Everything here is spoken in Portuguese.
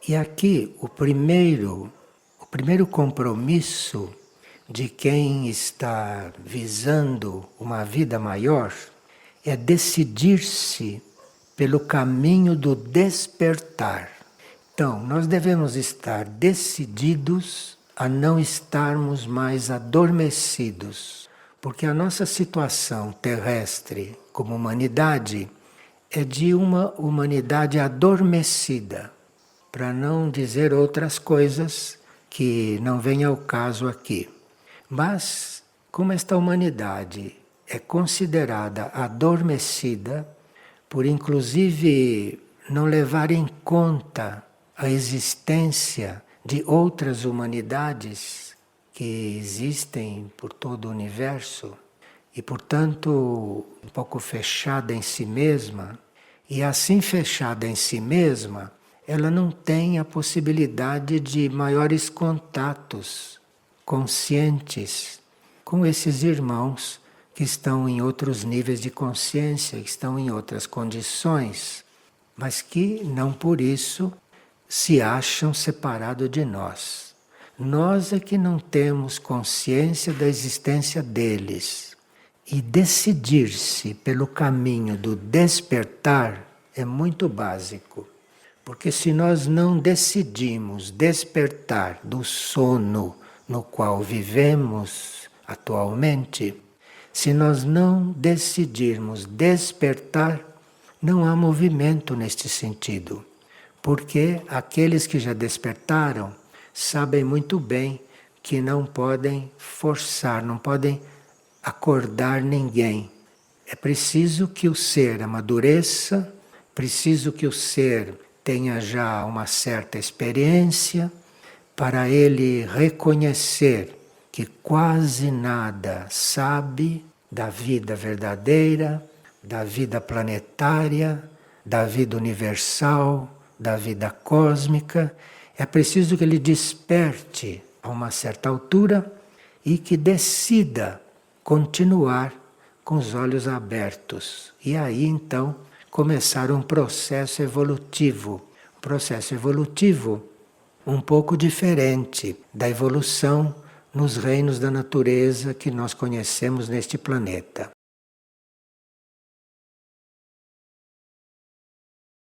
E aqui o primeiro compromisso de quem está visando uma vida maior é decidir-se pelo caminho do despertar. Então, nós devemos estar decididos a não estarmos mais adormecidos, porque a nossa situação terrestre como humanidade é de uma humanidade adormecida, para não dizer outras coisas que não vêm ao caso aqui. Mas, como esta humanidade é considerada adormecida, por inclusive não levar em conta a existência de outras humanidades que existem por todo o universo e, portanto, um pouco fechada em si mesma, e assim fechada em si mesma, ela não tem a possibilidade de maiores contatos conscientes com esses irmãos que estão em outros níveis de consciência, que estão em outras condições, mas que não por isso se acham separados de nós. Nós é que não temos consciência da existência deles. E decidir-se pelo caminho do despertar é muito básico. Porque se nós não decidimos despertar do sono no qual vivemos atualmente, se nós não decidirmos despertar, não há movimento neste sentido. Porque aqueles que já despertaram sabem muito bem que não podem forçar, não podem acordar ninguém. É preciso que o ser amadureça, preciso que o ser tenha já uma certa experiência para ele reconhecer que quase nada sabe da vida verdadeira, da vida planetária, da vida universal, da vida cósmica. É preciso que ele desperte a uma certa altura e que decida continuar com os olhos abertos. E aí então começar um processo evolutivo. Um processo evolutivo um pouco diferente da evolução nos reinos da natureza que nós conhecemos neste planeta.